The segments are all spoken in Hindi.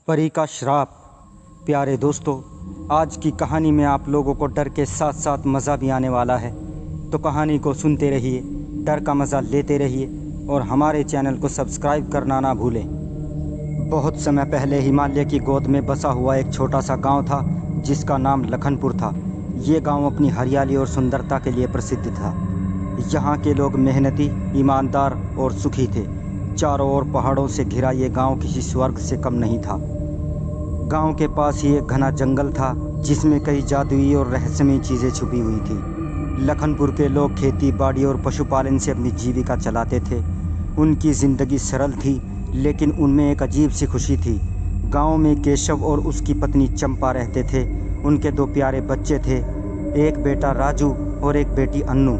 परी का श्राप। प्यारे दोस्तों, आज की कहानी में आप लोगों को डर के साथ साथ मज़ा भी आने वाला है। तो कहानी को सुनते रहिए, डर का मज़ा लेते रहिए और हमारे चैनल को सब्सक्राइब करना ना भूलें। बहुत समय पहले हिमालय की गोद में बसा हुआ एक छोटा सा गांव था जिसका नाम लखनपुर था। ये गांव अपनी हरियाली और सुंदरता के लिए प्रसिद्ध था। यहाँ के लोग मेहनती, ईमानदार और सुखी थे। चारों ओर पहाड़ों से घिरा ये गांव किसी स्वर्ग से कम नहीं था। गांव के पास ही एक घना जंगल था जिसमें कई जादुई और रहस्यमयी चीज़ें छुपी हुई थी। लखनपुर के लोग खेती बाड़ी और पशुपालन से अपनी जीविका चलाते थे। उनकी ज़िंदगी सरल थी, लेकिन उनमें एक अजीब सी खुशी थी। गांव में केशव और उसकी पत्नी चंपा रहते थे। उनके दो प्यारे बच्चे थे, एक बेटा राजू और एक बेटी अन्नू।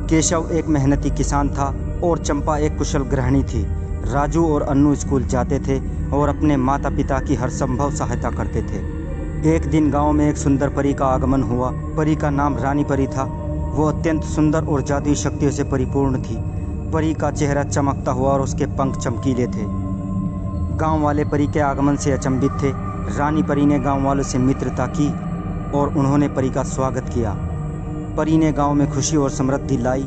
केशव एक मेहनती किसान था और चंपा एक कुशल गृहिणी थी। राजू और अन्नू स्कूल जाते थे और अपने माता पिता की हर संभव सहायता करते थे। एक दिन गांव में एक सुंदर परी का आगमन हुआ। परी का नाम रानी परी था। वो अत्यंत सुंदर और जादुई शक्तियों से परिपूर्ण थी। परी का चेहरा चमकता हुआ और उसके पंख चमकीले थे। गांव वाले परी के आगमन से अचंभित थे। रानी परी ने गांव वालों से मित्रता की और उन्होंने परी का स्वागत किया। परी ने गांव में खुशी और समृद्धि लाई।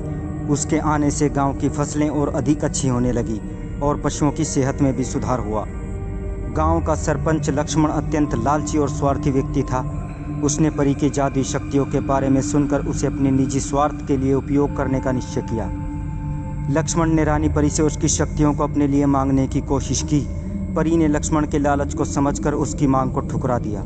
उसके आने से गांव की फसलें और अधिक अच्छी होने लगी और पशुओं की सेहत में भी सुधार हुआ। गांव का सरपंच लक्ष्मण अत्यंत लालची और स्वार्थी व्यक्ति था। उसने परी की जादुई शक्तियों के बारे में सुनकर उसे अपने निजी स्वार्थ के लिए उपयोग करने का निश्चय किया। लक्ष्मण ने रानी परी से उसकी शक्तियों को अपने लिए मांगने की कोशिश की। परी ने लक्ष्मण के लालच को समझकर उसकी मांग को ठुकरा दिया।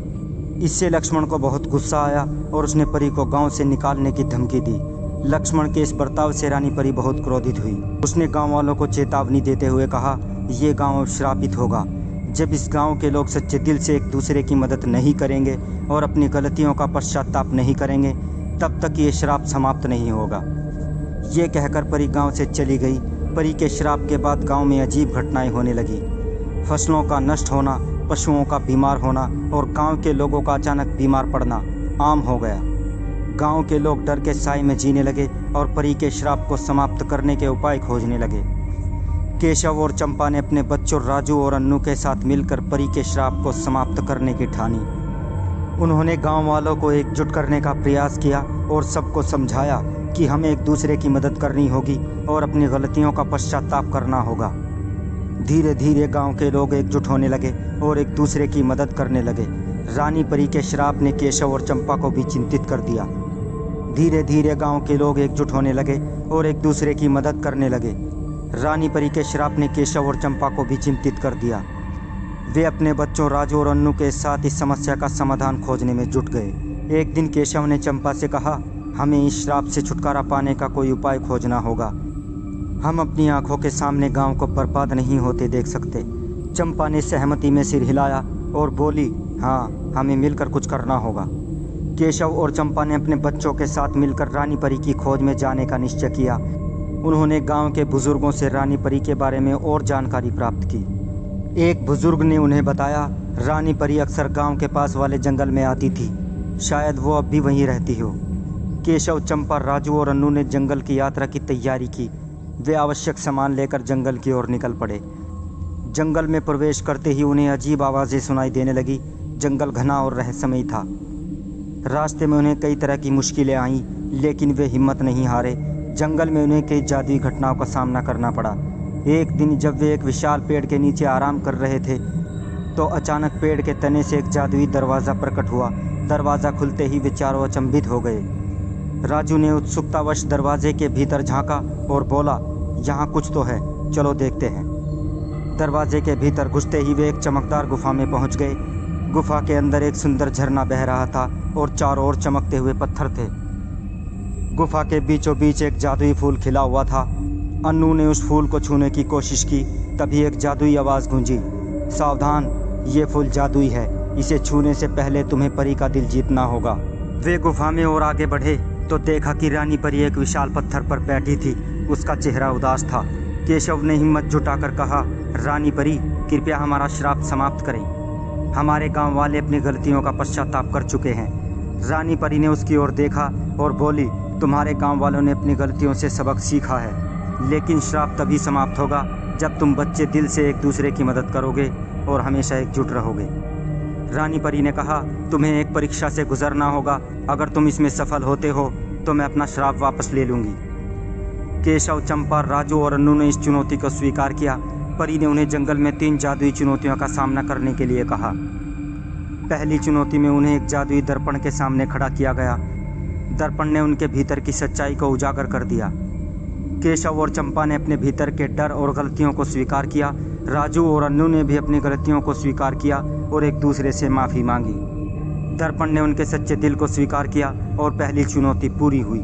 इससे लक्ष्मण को बहुत गुस्सा आया और उसने परी को गांव से निकालने की धमकी दी। लक्ष्मण के इस बर्ताव से रानी परी बहुत क्रोधित हुई। उसने गांव वालों को चेतावनी देते हुए कहा, ये गांव अब श्रापित होगा। जब इस गांव के लोग सच्चे दिल से एक दूसरे की मदद नहीं करेंगे और अपनी गलतियों का पश्चाताप नहीं करेंगे, तब तक ये श्राप समाप्त नहीं होगा। ये कहकर परी गांव से चली गई। परी के श्राप के बाद गांव में अजीब घटनाएं होने लगी। फसलों का नष्ट होना, पशुओं का बीमार होना और गांव के लोगों का अचानक बीमार पड़ना आम हो गया। गांव के लोग डर के साए में जीने लगे और परी के श्राप को समाप्त करने के उपाय खोजने लगे। केशव और चंपा ने अपने बच्चों राजू और अन्नू के साथ मिलकर परी के श्राप को समाप्त करने की ठानी। उन्होंने गांव वालों को एकजुट करने का प्रयास किया और सबको समझाया कि हमें एक दूसरे की मदद करनी होगी और अपनी गलतियों का पश्चाताप करना होगा। धीरे धीरे गांव के लोग एकजुट होने लगे और एक दूसरे की मदद करने लगे। रानी परी के श्राप ने केशव और चंपा को भी चिंतित कर दिया। धीरे धीरे गांव के लोग एकजुट होने लगे और एक दूसरे की मदद करने लगे। रानी परी के श्राप ने केशव और चंपा को भी चिंतित कर दिया। वे अपने बच्चों राजू और अन्नू के साथ इस समस्या का समाधान खोजने में जुट गए। एक दिन केशव ने चंपा से कहा, हमें इस श्राप से छुटकारा पाने का कोई उपाय खोजना होगा। हम अपनी आंखों के सामने गांव को बर्बाद नहीं होते देख सकते। चंपा ने सहमति में सिर हिलाया और बोली, हाँ, हमें मिलकर कुछ करना होगा। केशव और चंपा ने अपने बच्चों के साथ मिलकर रानी परी की खोज में जाने का निश्चय किया। उन्होंने गांव के बुजुर्गों से रानी परी के बारे में और जानकारी प्राप्त की। एक बुजुर्ग ने उन्हें बताया, रानी परी अक्सर गांव के पास वाले जंगल में आती थी। शायद वो अब भी वहीं रहती हो। केशव, चंपा, राजू और अन्नू ने जंगल की यात्रा की तैयारी की। वे आवश्यक सामान लेकर जंगल की ओर निकल पड़े। जंगल में प्रवेश करते ही उन्हें अजीब आवाज़ें सुनाई देने लगी। जंगल घना और रहस्यमयी था। रास्ते में उन्हें कई तरह की मुश्किलें आईं, लेकिन वे हिम्मत नहीं हारे। जंगल में उन्हें कई जादुई घटनाओं का सामना करना पड़ा। एक दिन जब वे एक विशाल पेड़ के नीचे आराम कर रहे थे, तो अचानक पेड़ के तने से एक जादुई दरवाज़ा प्रकट हुआ। दरवाज़ा खुलते ही वे चारों अचंभित हो गए। राजू ने उत्सुकतावश दरवाजे के भीतर झांका और बोला, यहाँ कुछ तो है, चलो देखते हैं। दरवाजे के भीतर घुसते ही वे एक चमकदार गुफा में पहुंच गए। गुफा के अंदर एक सुंदर झरना बह रहा था और चारों ओर चमकते हुए पत्थर थे। गुफा के बीचों बीच एक जादुई फूल खिला हुआ था। अन्नू ने उस फूल को छूने की कोशिश की। तभी एक जादुई आवाज़ गूंजी, सावधान, ये फूल जादुई है, इसे छूने से पहले तुम्हें परी का दिल जीतना होगा। वे गुफा में और आगे बढ़े तो देखा कि रानी परी एक विशाल पत्थर पर बैठी थी। उसका चेहरा उदास था। केशव ने हिम्मत जुटाकर कहा, रानी परी, कृपया हमारा श्राप समाप्त करें। हमारे गांव वाले अपनी गलतियों का पश्चाताप कर चुके हैं। रानी परी ने उसकी ओर देखा और बोली, तुम्हारे गांव वालों ने अपनी गलतियों से सबक सीखा है, लेकिन श्राप तभी समाप्त होगा जब तुम बच्चे दिल से एक दूसरे की मदद करोगे और हमेशा एकजुट रहोगे। रानी परी ने कहा, तुम्हें एक परीक्षा से गुजरना होगा। अगर तुम इसमें सफल होते हो तो मैं अपना श्राप वापस ले लूँगी। केशव, चंपा, राजू और अन्नू ने इस चुनौती को स्वीकार किया। परी ने उन्हें जंगल में 3 जादुई चुनौतियों का सामना करने के लिए कहा। पहली चुनौती में उन्हें एक जादुई दर्पण के सामने खड़ा किया गया। दर्पण ने उनके भीतर की सच्चाई को उजागर कर दिया। केशव और चंपा ने अपने भीतर के डर और गलतियों को स्वीकार किया। राजू और अन्नू ने भी अपनी गलतियों को स्वीकार किया और एक दूसरे से माफ़ी मांगी। दर्पण ने उनके सच्चे दिल को स्वीकार किया और पहली चुनौती पूरी हुई।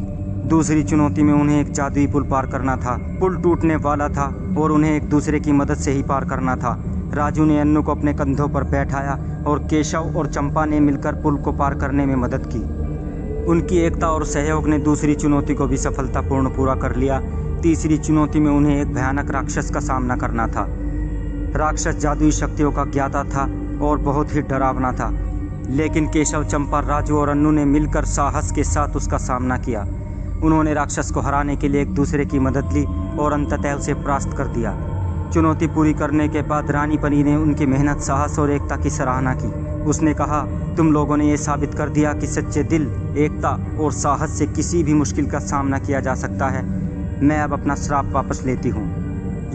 दूसरी चुनौती में उन्हें एक जादुई पुल पार करना था। पुल टूटने वाला था और उन्हें एक दूसरे की मदद से ही पार करना था। राजू ने अन्नू को अपने कंधों पर बैठाया और केशव और चंपा ने मिलकर पुल को पार करने में मदद की। उनकी एकता और सहयोग ने दूसरी चुनौती को भी सफलतापूर्ण पूरा कर लिया। तीसरी चुनौती में उन्हें एक भयानक राक्षस का सामना करना था। राक्षस जादुई शक्तियों का ज्ञाता था और बहुत ही डरावना था, लेकिन केशव, चंपा, राजू और अन्नू ने मिलकर साहस के साथ उसका सामना किया। उन्होंने राक्षस को हराने के लिए एक दूसरे की मदद ली और अंततः उसे परास्त कर दिया। चुनौती पूरी करने के बाद रानी परी ने उनकी मेहनत, साहस और एकता की सराहना की। उसने कहा, तुम लोगों ने ये साबित कर दिया कि सच्चे दिल, एकता और साहस से किसी भी मुश्किल का सामना किया जा सकता है। मैं अब अपना श्राप वापस लेती हूँ।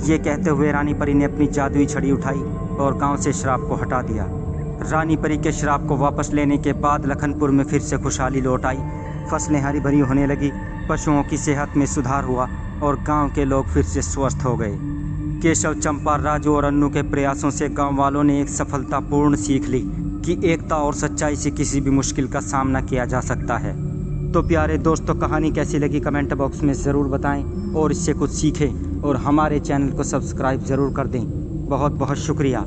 ये कहते हुए रानी परी ने अपनी जादुई छड़ी उठाई और गांव से श्राप को हटा दिया। रानी परी के श्राप को वापस लेने के बाद लखनपुर में फिर से खुशहाली लौट आई। फसलें हरी भरी होने लगी, पशुओं की सेहत में सुधार हुआ और गांव के लोग फिर से स्वस्थ हो गए। केशव, चंपा, राजू और अन्नू के प्रयासों से गांव वालों ने एक सफलतापूर्ण सीख ली कि एकता और सच्चाई से किसी भी मुश्किल का सामना किया जा सकता है। तो प्यारे दोस्तों, कहानी कैसी लगी कमेंट बॉक्स में ज़रूर बताएं और इससे कुछ सीखें और हमारे चैनल को सब्सक्राइब ज़रूर कर दें। बहुत बहुत शुक्रिया।